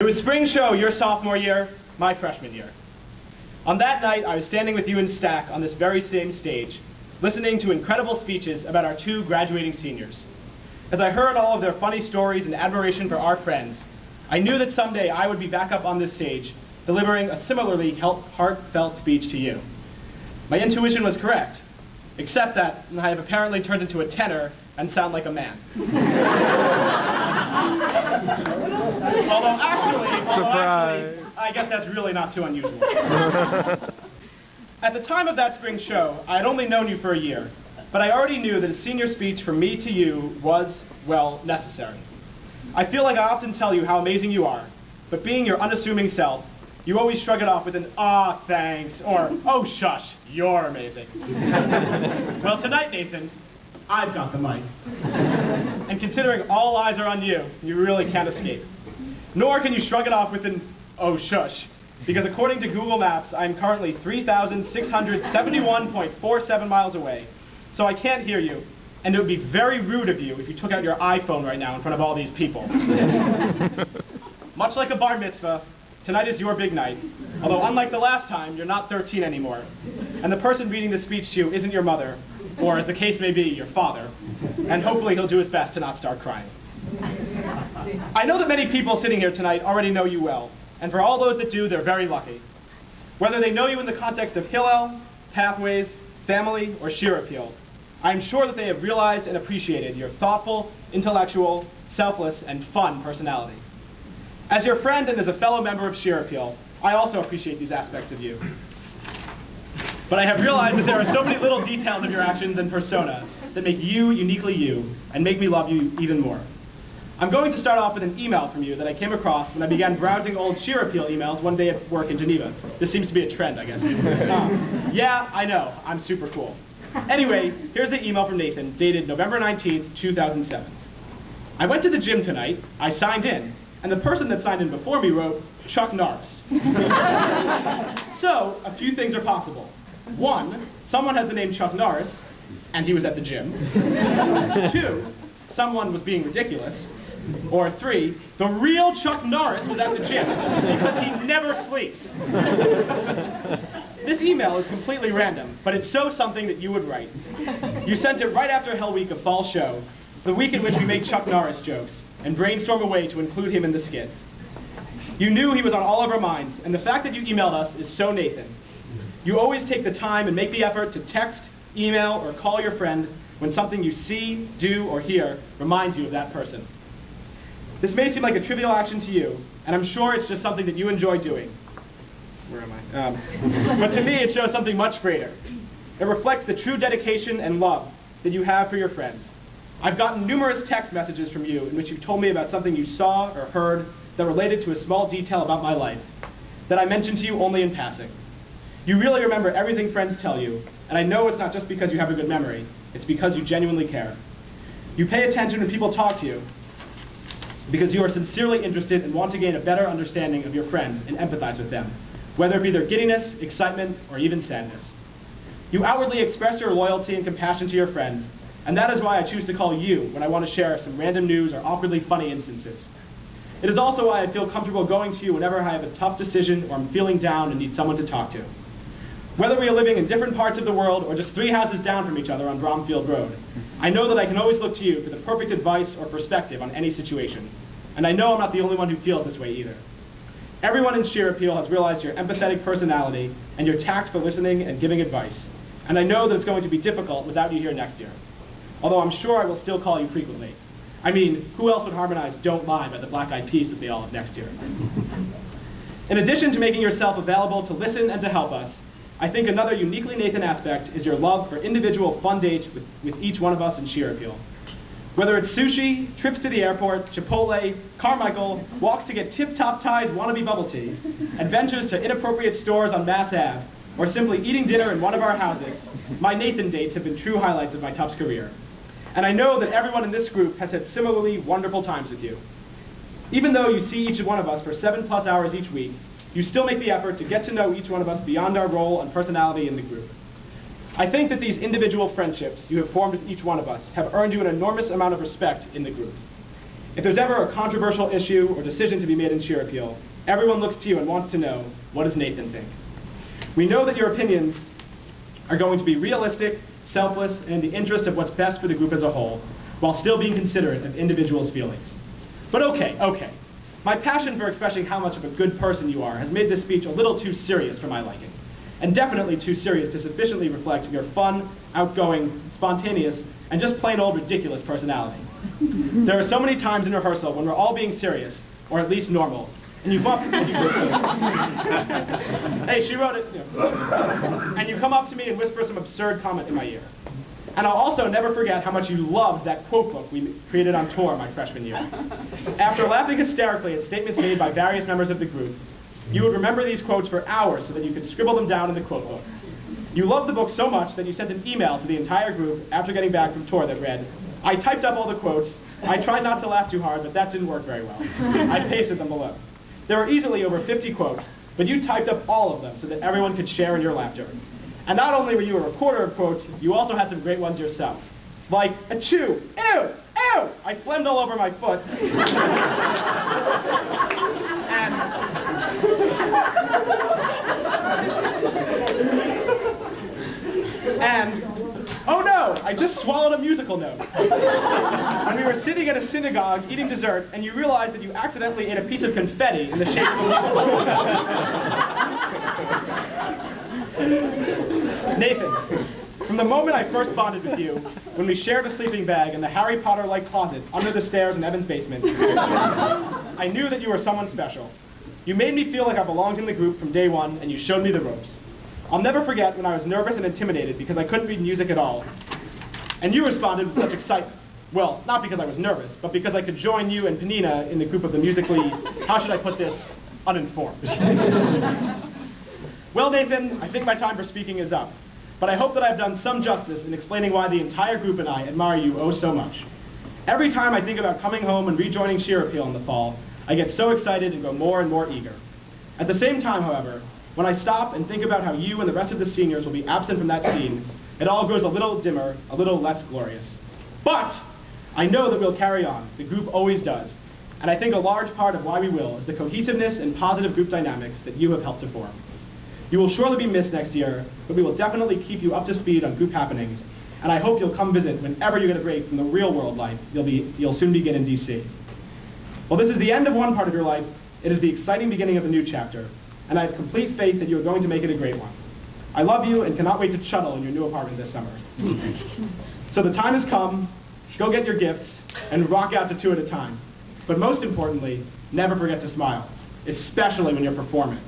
It was spring show your sophomore year, my freshman year. On that night, I was standing with you in Stack on this very same stage, listening to incredible speeches about our two graduating seniors. As I heard all of their funny stories and admiration for our friends, I knew that someday I would be back up on this stage, delivering a similarly heartfelt speech to you. My intuition was correct, except that I have apparently turned into a tenor and sound like a man. Although actually, I guess that's really not too unusual. At the time of that spring show, I had only known you for a year, but I already knew that a senior speech from me to you was, well, necessary. I feel like I often tell you how amazing you are, but being your unassuming self, you always shrug it off with an, "Ah, thanks," or, "Oh, shush, you're amazing." Well, tonight, Nathan, I've got the mic. And considering all eyes are on you, you really can't escape. Nor can you shrug it off with an, "Oh, shush," because according to Google Maps, I'm currently 3,671.47 miles away, so I can't hear you, and it would be very rude of you if you took out your iPhone right now in front of all these people. Much like a bar mitzvah, tonight is your big night, although unlike the last time, you're not 13 anymore, and the person reading the speech to you isn't your mother, or as the case may be, your father, and hopefully he'll do his best to not start crying. I know that many people sitting here tonight already know you well, and for all those that do, they're very lucky. Whether they know you in the context of Hillel, Pathways, family, or Shir appeal, I'm sure that they have realized and appreciated your thoughtful, intellectual, selfless, and fun personality. As your friend and as a fellow member of Shir appeal, I also appreciate these aspects of you. But I have realized that there are so many little details of your actions and persona that make you uniquely you and make me love you even more. I'm going to start off with an email from you that I came across when I began browsing old Shir appeal emails one day at work in Geneva. This seems to be a trend, I guess. Yeah, I know, I'm super cool. Anyway, here's the email from Nathan, dated November 19th, 2007. I went to the gym tonight, I signed in, and the person that signed in before me wrote, Chuck Norris. So, a few things are possible. One, someone has the name Chuck Norris, and he was at the gym. Two, someone was being ridiculous. Or three, the real Chuck Norris was at the gym, because he never sleeps. This email is completely random, but it's so something that you would write. You sent it right after Hell Week of Fall Show, the week in which we make Chuck Norris jokes, and brainstorm a way to include him in the skit. You knew he was on all of our minds, and the fact that you emailed us is so Nathan. You always take the time and make the effort to text, email, or call your friend when something you see, do, or hear reminds you of that person. This may seem like a trivial action to you, and I'm sure it's just something that you enjoy doing. Where am I? But to me, it shows something much greater. It reflects the true dedication and love that you have for your friends. I've gotten numerous text messages from you in which you told me about something you saw or heard that related to a small detail about my life that I mentioned to you only in passing. You really remember everything friends tell you, and I know it's not just because you have a good memory, it's because you genuinely care. You pay attention when people talk to you because you are sincerely interested and want to gain a better understanding of your friends and empathize with them, whether it be their giddiness, excitement, or even sadness. You outwardly express your loyalty and compassion to your friends, and that is why I choose to call you when I want to share some random news or awkwardly funny instances. It is also why I feel comfortable going to you whenever I have a tough decision or I'm feeling down and need someone to talk to. Whether we are living in different parts of the world or just 3 houses down from each other on Bromfield Road, I know that I can always look to you for the perfect advice or perspective on any situation. And I know I'm not the only one who feels this way either. Everyone in Shir Appeal has realized your empathetic personality and your tact for listening and giving advice. And I know that it's going to be difficult without you here next year. Although I'm sure I will still call you frequently. I mean, who else would harmonize Don't Lie by the Black Eyed Peas that they all have next year? In addition to making yourself available to listen and to help us, I think another uniquely Nathan aspect is your love for individual fun dates with each one of us in Shir Appeal. Whether it's sushi, trips to the airport, Chipotle, Carmichael, walks to get Tip-Top Tie's wannabe bubble tea, adventures to inappropriate stores on Mass Ave, or simply eating dinner in one of our houses, my Nathan dates have been true highlights of my Tufts career. And I know that everyone in this group has had similarly wonderful times with you. Even though you see each one of us for 7+ hours each week, you still make the effort to get to know each one of us beyond our role and personality in the group. I think that these individual friendships you have formed with each one of us have earned you an enormous amount of respect in the group. If there's ever a controversial issue or decision to be made in Shir Appeal, everyone looks to you and wants to know, what does Nathan think? We know that your opinions are going to be realistic, selfless, and in the interest of what's best for the group as a whole, while still being considerate of individuals' feelings. But okay. My passion for expressing how much of a good person you are has made this speech a little too serious for my liking, and definitely too serious to sufficiently reflect your fun, outgoing, spontaneous, and just plain old ridiculous personality. There are so many times in rehearsal when we're all being serious, or at least normal, and you come up, hey, she wrote it, and you come up to me and whisper some absurd comment in my ear. And I'll also never forget how much you loved that quote book we created on tour my freshman year. After laughing hysterically at statements made by various members of the group, you would remember these quotes for hours so that you could scribble them down in the quote book. You loved the book so much that you sent an email to the entire group after getting back from tour that read, "I typed up all the quotes. I tried not to laugh too hard, but that didn't work very well. I pasted them below." There were easily over 50 quotes, but you typed up all of them so that everyone could share in your laughter. And not only were you a reporter of quotes, you also had some great ones yourself. Like, achoo, ew, ew, I phlegmed all over my foot. and, oh no, I just swallowed a musical note. When we were sitting at a synagogue eating dessert, and you realized that you accidentally ate a piece of confetti in the shape of a musical Nathan, from the moment I first bonded with you, when we shared a sleeping bag in the Harry Potter-like closet under the stairs in Evan's basement, I knew that you were someone special. You made me feel like I belonged in the group from day one, and you showed me the ropes. I'll never forget when I was nervous and intimidated because I couldn't read music at all, and you responded with such excitement. Well, not because I was nervous, but because I could join you and Panina in the group of the musically, how should I put this, uninformed. Well, Nathan, I think my time for speaking is up, but I hope that I've done some justice in explaining why the entire group and I admire you oh so much. Every time I think about coming home and rejoining Shir Appeal in the fall, I get so excited and grow more and more eager. At the same time, however, when I stop and think about how you and the rest of the seniors will be absent from that scene, it all grows a little dimmer, a little less glorious. But I know that we'll carry on. The group always does. And I think a large part of why we will is the cohesiveness and positive group dynamics that you have helped to form. You will surely be missed next year, but we will definitely keep you up to speed on group happenings, and I hope you'll come visit whenever you get a break from the real world life you'll soon begin in DC. Well, this is the end of one part of your life. It is the exciting beginning of a new chapter, and I have complete faith that you are going to make it a great one. I love you and cannot wait to shuttle in your new apartment this summer. So the time has come. Go get your gifts and rock out to two at a time. But most importantly, never forget to smile, especially when you're performing.